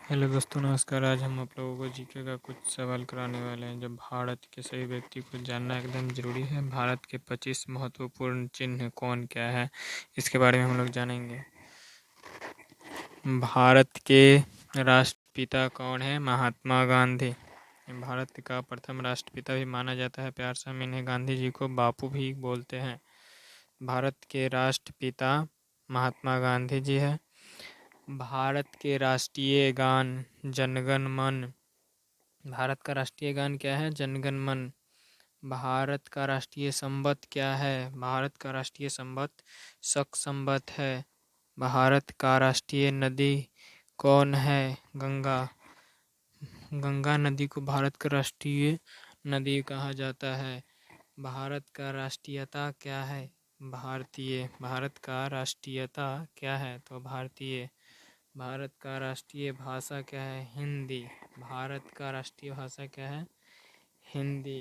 Hello दोस्तों, नमस्कार। आज हम आप लोगों को जीके का कुछ सवाल कराने वाले हैं। जब भारत के सभी व्यक्ति को जानना एकदम ज़रूरी है। भारत के 25 महत्वपूर्ण चिन्ह कौन क्या है, इसके बारे में हम लोग जानेंगे। भारत के राष्ट्रपिता कौन है? महात्मा गांधी। भारत का प्रथम राष्ट्रपिता भी माना जाता है। प्यार से हम इन्हें गांधी जी को बापू भी बोलते हैं। भारत के राष्ट्रपिता महात्मा गांधी जी है। भारत के राष्ट्रीय गान जनगण मन। भारत का राष्ट्रीय गान क्या है? जनगण मन। भारत का राष्ट्रीय संवत क्या है? भारत का राष्ट्रीय संवत शक संवत है। भारत का राष्ट्रीय नदी कौन है? गंगा। गंगा नदी को भारत का राष्ट्रीय नदी कहा जाता है। भारत का राष्ट्रीयता क्या है? भारतीय। भारत का राष्ट्रीयता क्या है? तो भारतीय। भारत का राष्ट्रीय भाषा क्या है? हिंदी। भारत का राष्ट्रीय भाषा क्या है? हिंदी।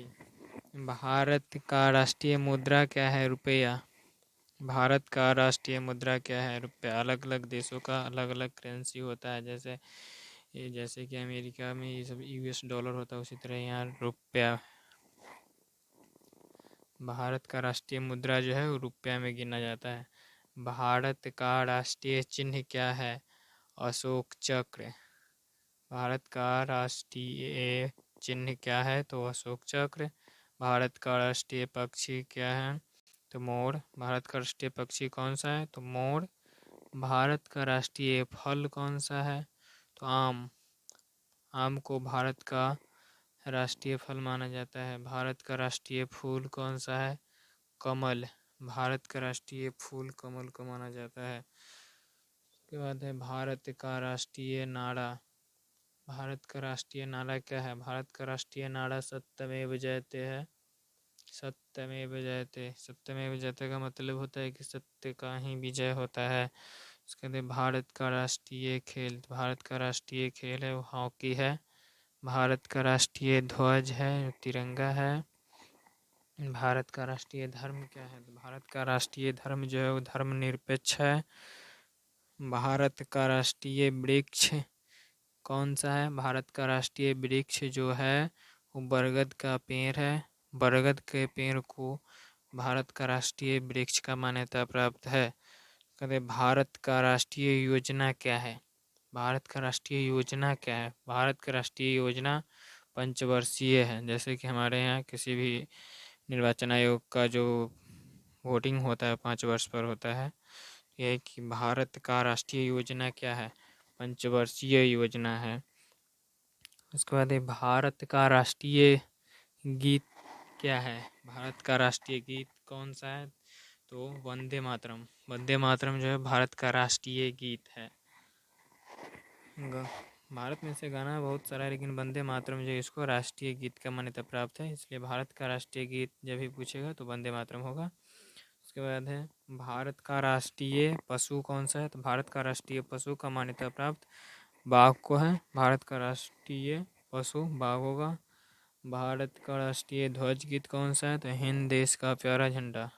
भारत का राष्ट्रीय मुद्रा क्या है? रुपया। भारत का राष्ट्रीय मुद्रा क्या है? रुपया। अलग अलग देशों का अलग अलग करेंसी होता है। जैसे कि अमेरिका में ये सब यूएस डॉलर होता है, उसी तरह यहाँ रुपया। भारत का राष्ट्रीय मुद्रा जो है वो रुपया में गिना जाता है। भारत का राष्ट्रीय चिन्ह क्या है? अशोक चक्र। भारत का राष्ट्रीय चिन्ह क्या है? तो अशोक चक्र। भारत का राष्ट्रीय पक्षी क्या है? तो मोर। भारत का राष्ट्रीय पक्षी कौन सा है? तो मोर। भारत का राष्ट्रीय फल कौन सा है? तो आम। आम को भारत का राष्ट्रीय फल माना जाता है। भारत का राष्ट्रीय फूल कौन सा है? कमल। भारत का राष्ट्रीय फूल कमल को माना जाता है। उसके बाद है भारत का राष्ट्रीय नारा। भारत का राष्ट्रीय नारा क्या है? भारत का राष्ट्रीय नारा सत्यमेव जयते है। सत्यमेव जयते। सत्यमेव जयते का मतलब होता है कि सत्य का ही विजय होता है। उसके बाद भारत का राष्ट्रीय खेल। भारत का राष्ट्रीय खेल है वो हॉकी है। भारत का राष्ट्रीय ध्वज है तिरंगा है। भारत का राष्ट्रीय धर्म क्या है? भारत का राष्ट्रीय धर्म जो है वो धर्मनिरपेक्ष है। भारत का राष्ट्रीय वृक्ष कौन सा है? भारत का राष्ट्रीय वृक्ष जो है वो बरगद का पेड़ है। बरगद के पेड़ को भारत का राष्ट्रीय वृक्ष का मान्यता प्राप्त है। कहते भारत का राष्ट्रीय योजना क्या है? भारत का राष्ट्रीय योजना क्या है? भारत का राष्ट्रीय योजना पंचवर्षीय है। जैसे कि हमारे यहाँ किसी भी निर्वाचन आयोग का जो वोटिंग होता है 5 वर्ष पर होता है। यह कि भारत का राष्ट्रीय योजना क्या है? पंचवर्षीय योजना है। उसके बाद भारत का राष्ट्रीय गीत क्या है? भारत का राष्ट्रीय गीत कौन सा है? तो वंदे मातरम। वंदे मातरम जो है भारत का राष्ट्रीय गीत है। भारत में से गाना बहुत सारा है, लेकिन वंदे मातरम जो है इसको राष्ट्रीय गीत का मान्यता प्राप्त है। इसलिए भारत का राष्ट्रीय गीत जब भी पूछेगा तो वंदे मातरम होगा। उसके बाद है भारत का राष्ट्रीय पशु कौन सा है? तो भारत का राष्ट्रीय पशु का मान्यता प्राप्त बाघ को है। भारत का राष्ट्रीय पशु बाघ होगा। भारत का राष्ट्रीय ध्वज गीत कौन सा है? तो हिंद देश का प्यारा झंडा।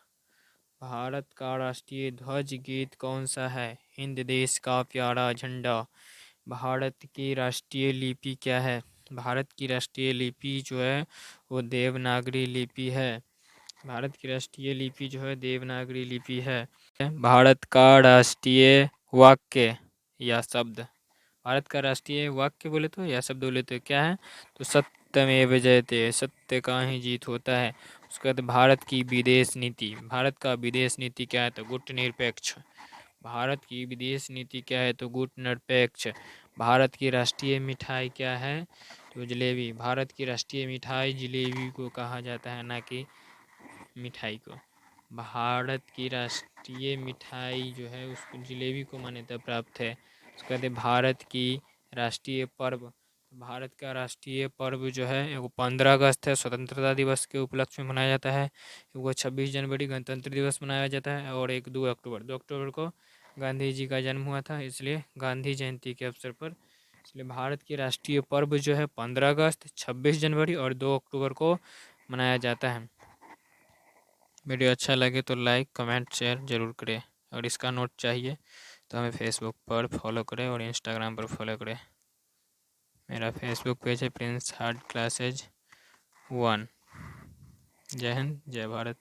भारत का राष्ट्रीय ध्वज गीत कौन सा है? हिंद देश का प्यारा झंडा। भारत की राष्ट्रीय लिपि क्या है? भारत की राष्ट्रीय लिपि जो है वो देवनागरी लिपि है। भारत की राष्ट्रीय लिपि जो है देवनागरी लिपि है। भारत का राष्ट्रीय वाक्य या शब्द। भारत का राष्ट्रीय वाक्य बोले तो या शब्द बोले तो क्या है? तो सत्यमेव जयते। सत्य का ही जीत होता है। उसके बाद भारत की विदेश नीति। भारत का विदेश नीति क्या है? तो गुटनिरपेक्ष। भारत की विदेश नीति क्या है? तो गुटनिरपेक्ष। भारत की राष्ट्रीय मिठाई क्या है? तो जलेबी। भारत की राष्ट्रीय मिठाई जलेबी को कहा जाता है, ना कि मिठाई को। भारत की राष्ट्रीय मिठाई जो है उसको जलेबी को मान्यता प्राप्त है। उसके बाद भारत की राष्ट्रीय पर्व। भारत का राष्ट्रीय पर्व जो है वो 15 अगस्त है, स्वतंत्रता दिवस के उपलक्ष्य में मनाया जाता है। वो 26 जनवरी गणतंत्र दिवस मनाया जाता है। और एक 2 अक्टूबर को गांधी जी का जन्म हुआ था, इसलिए गांधी जयंती के अवसर पर। इसलिए भारत की राष्ट्रीय पर्व जो है 15 अगस्त, 26 जनवरी और 2 अक्टूबर को मनाया जाता है। वीडियो अच्छा लगे तो लाइक कमेंट शेयर ज़रूर करें। और इसका नोट चाहिए तो हमें फेसबुक पर फॉलो करें और इंस्टाग्राम पर फॉलो करें। मेरा फेसबुक पेज है प्रिंस हार्ट क्लासेज 1। जय हिंद, जय भारत।